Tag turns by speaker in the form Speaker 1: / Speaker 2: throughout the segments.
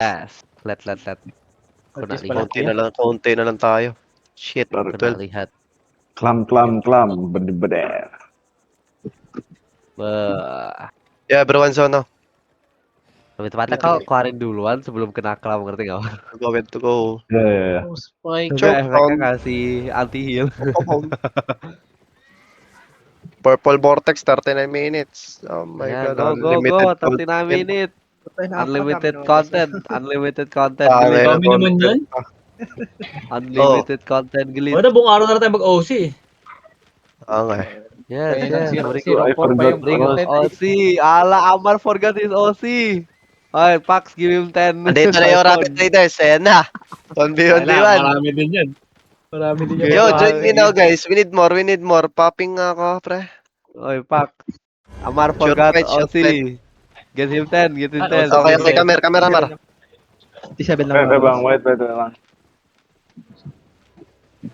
Speaker 1: Yes. Let. Ko na lihat.
Speaker 2: Konti na lang tayo. Shit,
Speaker 1: Ko na
Speaker 2: 12.
Speaker 1: lihat.
Speaker 3: Klam, bede.
Speaker 2: Yeah, bro, one zone now.
Speaker 1: Lebih tepatnya kau keluarin duluan sebelum kena klam, ngerti gak?
Speaker 2: Go, to go.
Speaker 3: Yeah.
Speaker 2: Spike,
Speaker 1: Juga
Speaker 2: choke
Speaker 1: efeknya
Speaker 2: down.
Speaker 1: kasih anti heal.
Speaker 2: Purple Vortex, 39 minutes. Oh my
Speaker 1: Ya,
Speaker 2: god,
Speaker 1: go.
Speaker 2: unlimited
Speaker 1: 39 minute. Unlimited content.
Speaker 2: Ah,
Speaker 1: Gelit.
Speaker 2: ngayon
Speaker 4: Kami naman
Speaker 2: content
Speaker 4: yan.
Speaker 2: pa.
Speaker 1: Unlimited content gelit.
Speaker 4: Wala, buong araw na tayo mag-OC.
Speaker 2: Ah, nga.
Speaker 1: Yes.
Speaker 3: I forgot
Speaker 1: Bring
Speaker 3: also.
Speaker 1: OC. Ala, Amar forgot his OC. Alright, Pax, give him 10.
Speaker 2: Andito na yung Rabbit Raiders. Ayan na. 1v1v1.
Speaker 4: Marami din yan. Marami din yan.
Speaker 2: Yo, join me now, guys. We need more. Popping nga ako, pre.
Speaker 1: Oy, Pax. Amar
Speaker 2: Short
Speaker 1: forgot
Speaker 2: fight, short
Speaker 1: OC. Get him 10.
Speaker 2: Okay, camera.
Speaker 4: 57
Speaker 3: Wait, bang, wait lang.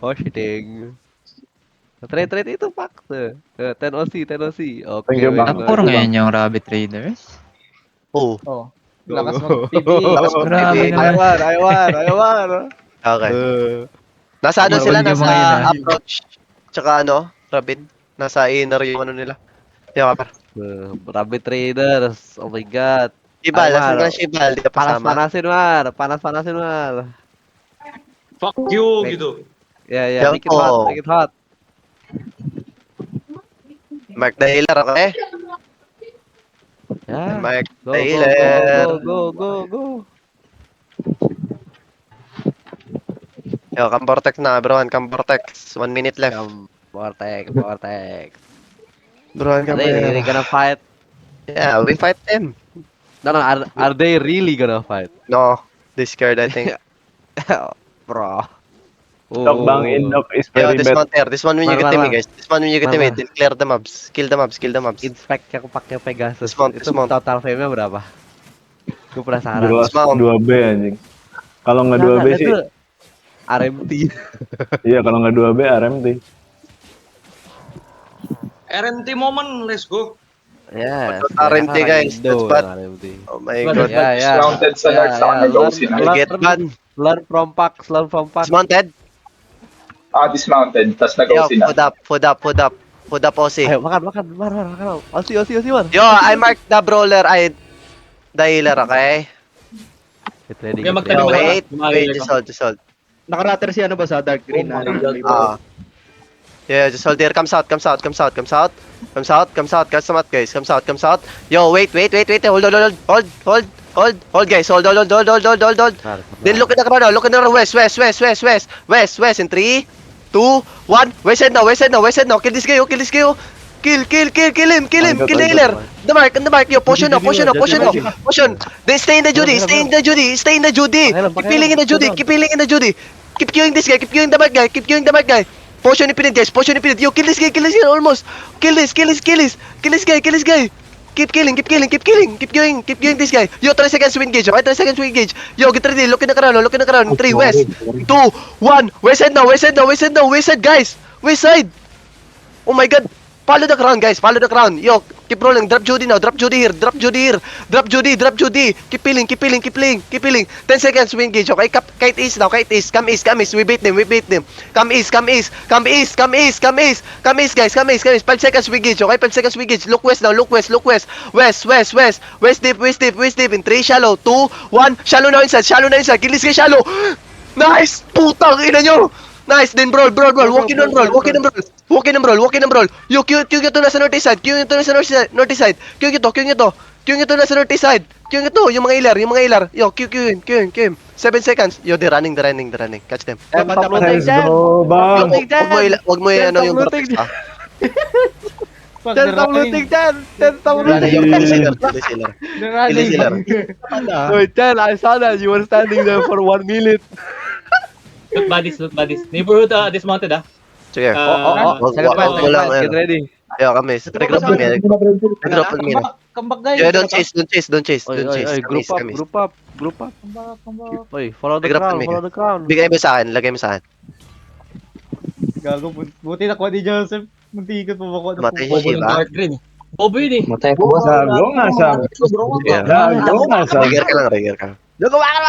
Speaker 1: Oh, shitting. Trade itu Pax. 10 OC. Oke.
Speaker 3: Thank you, Bang.
Speaker 5: Napuro ngayon yung Rabbit Raiders.
Speaker 2: Oh.
Speaker 4: Lakas mag-PB.
Speaker 5: Grabe naman.
Speaker 1: Ayo war.
Speaker 2: Okay. Nasa ano
Speaker 5: Marunong
Speaker 2: sila?
Speaker 5: yung
Speaker 2: Nasa
Speaker 5: mga yun,
Speaker 2: approach. Tsaka ano? Rabin. Nasa inner yung ano nila. Yo, kapar.
Speaker 1: Rabbit Traders. Oh my god.
Speaker 2: Shibal.
Speaker 1: Ay,
Speaker 2: Nasaan
Speaker 1: Mar.
Speaker 2: ka na Shibal? Di ka pasama.
Speaker 1: Panas-panasin, Mar.
Speaker 4: Fuck you, gitu.
Speaker 1: Ya, make it hot.
Speaker 2: Mark the healer, okay?
Speaker 1: Ya.
Speaker 2: Mark
Speaker 1: Go.
Speaker 2: the healer. Yo, come Vortex na, bro. Come Vortex. 1 minute left.
Speaker 1: Vortex.
Speaker 2: Bro, come
Speaker 1: Are they gonna fight?
Speaker 2: Yeah, we fight them.
Speaker 1: No. Are they really gonna fight?
Speaker 2: No, they scared, I think.
Speaker 1: Bro.
Speaker 3: Doc bang, Indok is
Speaker 2: Yo,
Speaker 3: very
Speaker 2: this
Speaker 3: bad.
Speaker 2: one there. This one when you get to me, guys. This one when you get to me.
Speaker 1: Mar.
Speaker 2: Then clear the mobs. Kill the mobs.
Speaker 1: Inspect yang pakai Pegasus.
Speaker 2: Dismount.
Speaker 1: Total fame-nya berapa? Gue penasaran.
Speaker 3: Jelas
Speaker 2: Dismount.
Speaker 3: 2B anjing. Kalau nggak 2B sih.
Speaker 1: RMT.
Speaker 3: Iya, kalau nggak 2B RMT.
Speaker 4: RMT moment, let's go.
Speaker 1: Yes.
Speaker 2: RMT, guys. That's bad.
Speaker 1: RMT.
Speaker 2: Oh my god.
Speaker 1: Ya.
Speaker 2: Get ban.
Speaker 1: Learn from Pax.
Speaker 2: Dismounted.
Speaker 6: Dismounted, tas
Speaker 2: Yo,
Speaker 6: nag-OC na.
Speaker 2: food up OC.
Speaker 1: Ayo makan. Osi, Mar.
Speaker 2: Yo, I marked the brawler. The healer, okay?
Speaker 1: Get ready.
Speaker 4: Okay,
Speaker 1: get
Speaker 4: magtabi
Speaker 1: ready.
Speaker 2: Wait, just hold.
Speaker 7: Nakarater si ano ba sa dark green na?
Speaker 2: Yeah, just hold there. Comes out, guys. Comes out. Yo, wait. Hold, guys. Hold. Then look at the crowd now. Look at the west. In 3, 2, 1. West side now. Kill this guy. Kill him. Kill the healer. The mark. Yo, potion now. Then stay in the Judy. Keep healing in the Judy. Keep queuing this guy. Keep queuing the mark guy. Potion infinite, guys. Yo, kill this guy. Almost. Kill this guy. Keep killing. Keep queuing this guy. Yo, 30 seconds to engage. Okay, 30 seconds to engage. Yo, get ready. Look in the crowd. 3, west. 2, 1. West side, guys. West side. Oh my god. Follow the crown, guys. Yo, keep rolling. Drop Judy now. Drop Judy here. Drop Judy. Keep peeling. 10 seconds to engage. Okay, kite east now. Come east. We beat them. Come east, guys. Come east. 5 seconds to engage. Okay, 5 seconds to engage. Look west now. West deep. In 3, shallow. 2, 1. Shallow now inside. Kill this guy, shallow. Nice. Putang ina nyo. Nice, then brawl. Walk in and brawl. Yo, Q ito nasa north side. Q ito nasa north side. Q ito nasa north side. Yung mga ilar. Yo, Q in. 7 seconds. Yo, they're running. Catch them.
Speaker 3: Let's go, bang.
Speaker 2: Wag mo ano yung vortex.
Speaker 1: Wait, Chen, I saw that you were standing there for 1 minute.
Speaker 4: Loot bodies. Neighborhood, dismounted,
Speaker 2: Sige.
Speaker 1: Second
Speaker 2: Wala
Speaker 1: fight, get ready.
Speaker 2: Yo, kami. Regroup kami.
Speaker 4: Come back, guys.
Speaker 2: Yo, don't chase.
Speaker 1: Group up. Oy, follow the
Speaker 2: Regroup kami.
Speaker 1: crown.
Speaker 2: Lagay mo sa akin.
Speaker 7: Gago, buti na ko ni Joseph. Muntikan pa ba ko?
Speaker 2: Matay
Speaker 4: Bobo
Speaker 2: si
Speaker 4: yung
Speaker 2: Shiba.
Speaker 4: dark green. Bobo yun eh.
Speaker 3: Sago nga sabi.
Speaker 2: Yeah.
Speaker 3: Sago nga sabi.
Speaker 2: Rigger ka lang. Nagawa ka na!